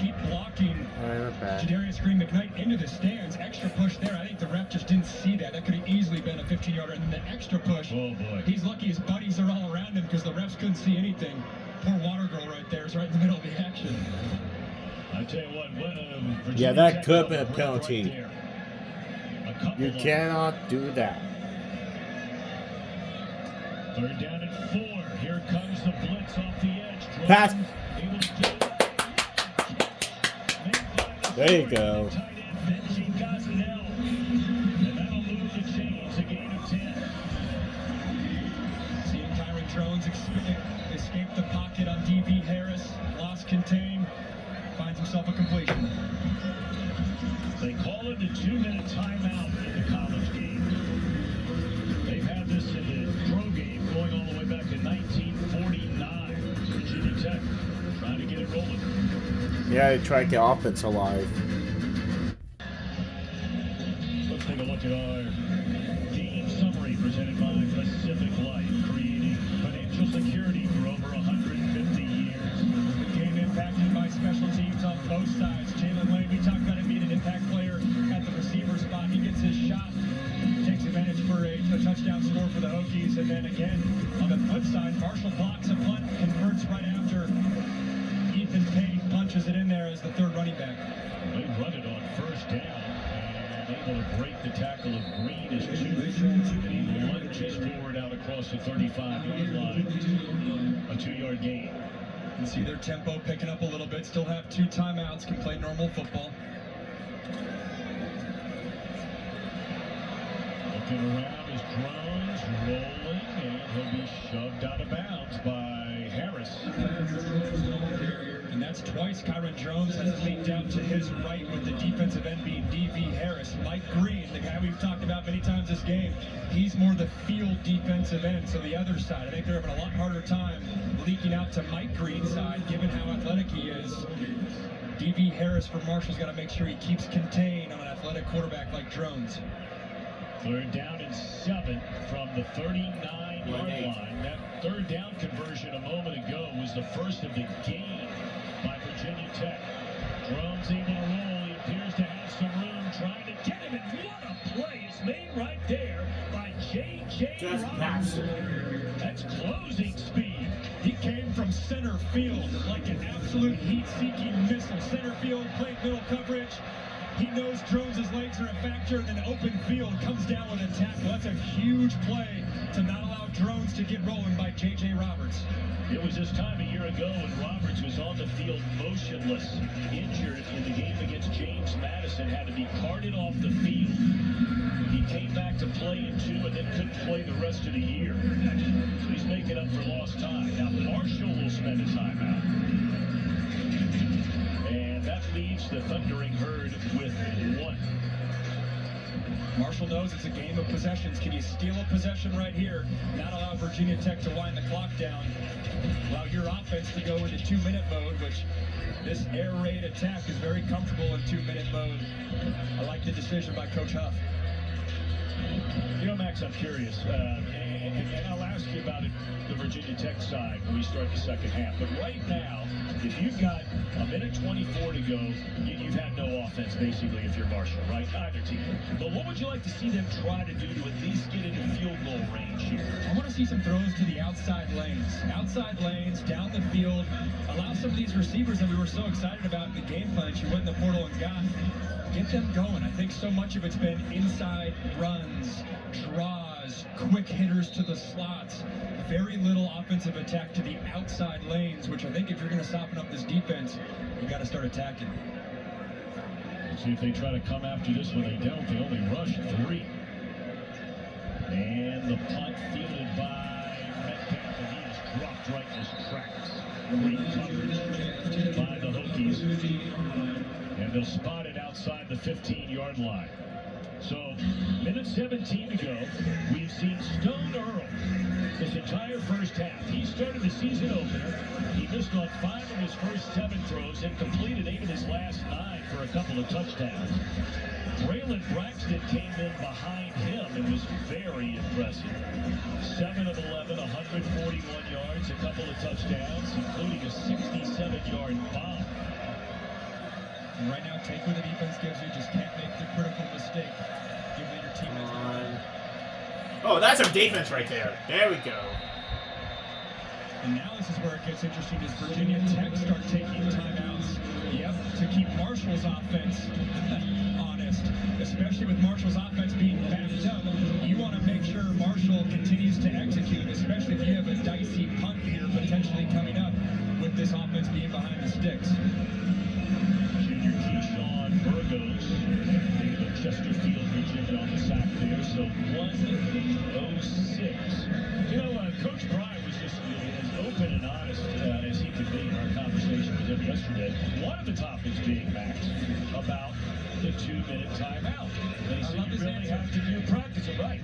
keep blocking Jadarius Green McKnight into the stands. Extra push there. I think the ref just didn't see that. That could have easily been a 15-yarder. And then the extra push. Oh, boy. He's lucky his buddies are all around him because the refs couldn't see anything. Poor Water Girl right there is right in the middle of the action. I tell you what, yeah, that could be a penalty. Right you cannot do that. Third down and 4. Here comes the blitz off the edge. Pass. There you go. Seeing Kyron Drones escape the pocket on D.B. Harris. Lost contain. Finds himself a completion. They call it the 2-minute timeout in the college game. They've had this in the pro game going all the way back to 1949. Virginia Tech trying to get it rolling. Yeah, they tried the offense alive. Let's take a look at our game summary presented by Pacific Life, creating financial security for over 150 years. The game impacted by special teams on both sides. Jalen Lane, we talked about him being an impact player at the receiver spot. He gets his shot, takes advantage for a touchdown score for the Hokies, and then again on the flip side, Marshall blocks a punt, converts right after. Ethan Payne punches it in there as the third running back. They run it on first down and able to break the tackle of Green as 2. And he lunges forward out across the 35-yard line. A 2-yard gain. You see their tempo picking up a little bit. Still have 2 timeouts. Can play normal football. Looking around as Drones rolling, and he'll be shoved out of bounds by Harris. And that's twice Kyron Drones has leaked out to his right with the defensive end being D.V. Harris. Mike Green, the guy we've talked about many times this game, he's more the field defensive end, so the other side. I think they're having a lot harder time leaking out to Mike Green's side, given how athletic he is. D.V. Harris for Marshall's got to make sure he keeps contained on an athletic quarterback like Drones. Third down and 7 from the 39-yard line. That third down conversion a moment ago was the first of the game by Virginia Tech. Drones able to roll. He appears to have some room trying to get him. And what a play is made right there by J.J. Roberts. That's closing speed. He came from center field like an absolute heat-seeking missile. Center field, played middle coverage. He knows Drones' legs are a factor, and then open field comes down with a tackle. That's a huge play to not allow Drones to get rolling by J.J. Roberts. It was this time a year ago when Roberts was on the field motionless, injured in the game against James Madison, had to be carted off the field. He came back to play in 2 and then couldn't play the rest of the year. So he's making up for lost time. Now Marshall will spend a timeout. And that leaves the Thundering Herd with 1. Marshall knows it's a game of possessions. Can you steal a possession right here? Not allow Virginia Tech to wind the clock down. Allow your offense to go into 2-minute mode, which this air raid attack is very comfortable in 2-minute mode. I like the decision by Coach Huff. You know, Max, I'm curious, and I'll ask you about it, the Virginia Tech side, when we start the second half. But right now, if you've got a minute 24 to go, you've had no offense, basically, if you're Marshall, right? Either team. But what would you like to see them try to do to at least get into field goal range here? I want to see some throws to the outside lanes. Outside lanes, down the field. Allow some of these receivers that we were so excited about in the game plan that you went in the portal and got. Get them going. I think so much of it's been inside runs, draws, quick hitters to the slots. Very little offensive attack to the outside lanes, which I think if you're going to soften up this defense, you got to start attacking. Let's see if they try to come after this one. They don't. They only rushed 3. And the punt fielded by Metcalf, and he is dropped right in his tracks. Great coverage by the Hokies. And they'll spot it outside the 15-yard line. So, minute 17 to go. We've seen Stone Earl this entire first half. He started the season opener. He missed on 5 of his first 7 throws and completed 8 of his last 9 for a couple of touchdowns. Braylon Braxton came in behind him and was very impressive. 7 of 11, 141 yards, a couple of touchdowns, including a 67-yard bomb. And right now, take what the defense gives you. Just can't make the critical mistake. Give your teammates. Oh, that's some defense right there. There we go. And now this is where it gets interesting as Virginia Tech start taking timeouts. Yep, to keep Marshall's offense honest, especially with Marshall's offense being backed up. You want to make sure Marshall continues to execute, especially if you have a dicey punt here potentially coming up with this offense being behind the sticks. Junior Keyshawn Burgos, native of Chesterfield, Virginia, on the sack there. So 106. You know, Coach Bry was just as open and honest as he could be in our conversation with him yesterday. One of the topics being, Max, about the 2-minute timeout. They said you really have to do practice it right.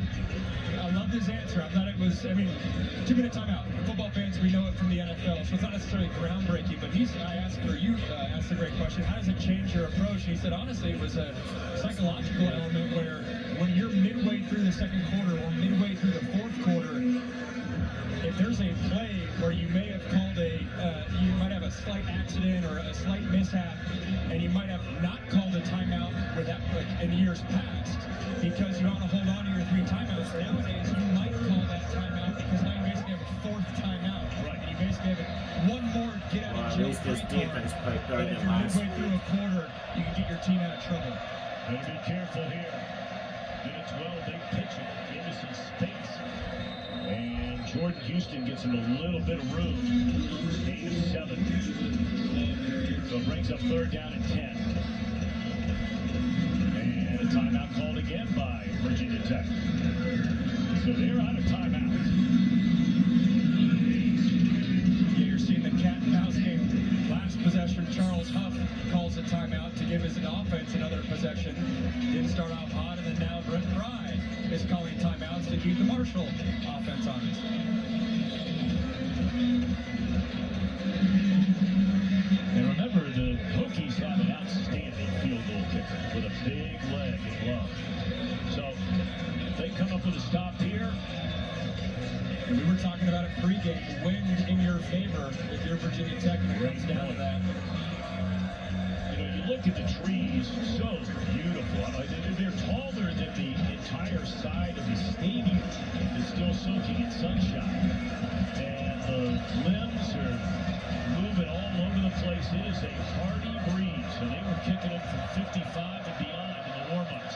I love his answer. I thought it was, 2-minute timeout. Football fans, we know it from the NFL, so it's not necessarily groundbreaking, but I asked a great question. How does it change your approach? And he said, honestly, it was a psychological element where when you're midway through the second quarter or midway through the fourth quarter, if there's a play where you may have called you might have a slight accident or a slight mishap, and you might have not called a timeout with that, like in years past, because you want to hold on to your 3 timeouts. Nowadays, you might call that timeout because now you basically have a 4th timeout. Right. And you basically have one more get out of jail. At least this defense played better If than you're last midway through a quarter, you can get your team out of trouble. Better be careful here. Minute 12, they pitch it into some space. And Jordan Houston gets him a little bit of room. 8 of 7. So it brings up 3rd down and 10. And a timeout called again by Virginia Tech. So they're out of timeouts. Yeah, you're seeing the cat and mouse game. Last possession, Charles Huff calls a timeout to give his offense another possession. Didn't start off hot, and then now Brent Fry is calling timeouts to keep the Marshall offense honest. And remember, the Hokies have an outstanding field goal kicker with a big leg and glove. So if they come up with a stop here. And we were talking about it pregame. Wind in your favor if you're Virginia Tech, and it comes down to that. You know, you look at the trees, so beautiful. They're taller than the entire side of the stadium is still soaking in sunshine. And the limbs are moving all over the place. It is a hardy breeze, and they were kicking it from 55 and beyond in the warm-ups.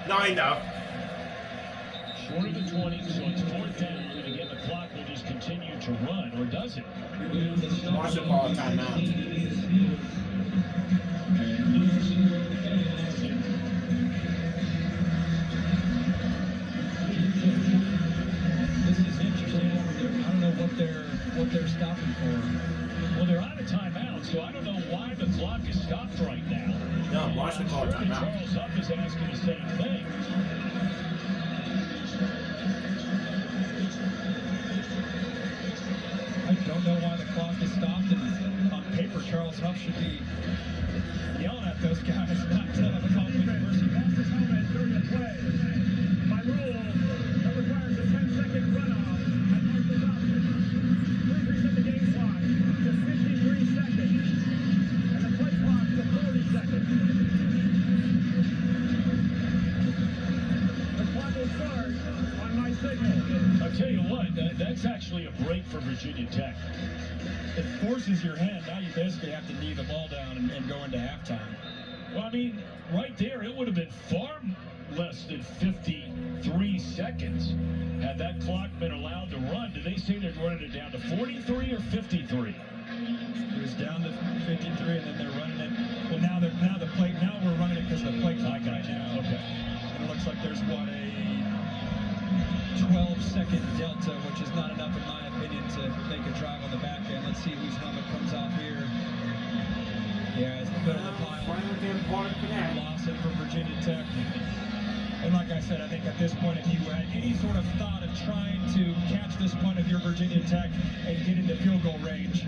Not enough. Short of the 20, so it's 4th down, and again, the clock will just continue to run, or does it? Marshall call a timeout. This is interesting. I don't know what they're stopping for. Well, they're out of timeout, so I don't know why the clock is stopped right now. No, Marshall called a timeout. Charles Huff is asking the same thing. I don't know why the clock is stopped, and on paper, Charles Huff should be yelling at those guys, not telling them about the university. Lost his helmet during the play. By rule, that requires a 10-second runoff at Marshall's option. Please reset the game clock to 53 seconds, and the play clock to 40 seconds. The clock will start on my signal. I'll tell you what, that's actually a break for Virginia Tech. It forces your hand. Now you basically have to knee the ball down and go into halftime. Well, I mean, right there, it would have been far less than 53 seconds had that clock been allowed to run. Did they say they're running it down to 43 or 53? It was down to 53, and then they're running it. Well, now we're running it because of the play clock right now. Okay. And it looks like there's a 12-second delta, which is not enough, in my opinion, to make a drive on the back end. Let's see whose helmet comes off here. Yeah, it's the middle of the pile. Lawson from Virginia Tech. And like I said, I think at this point, if you had any sort of thought of trying to catch this punt if you're Virginia Tech and get into field goal range,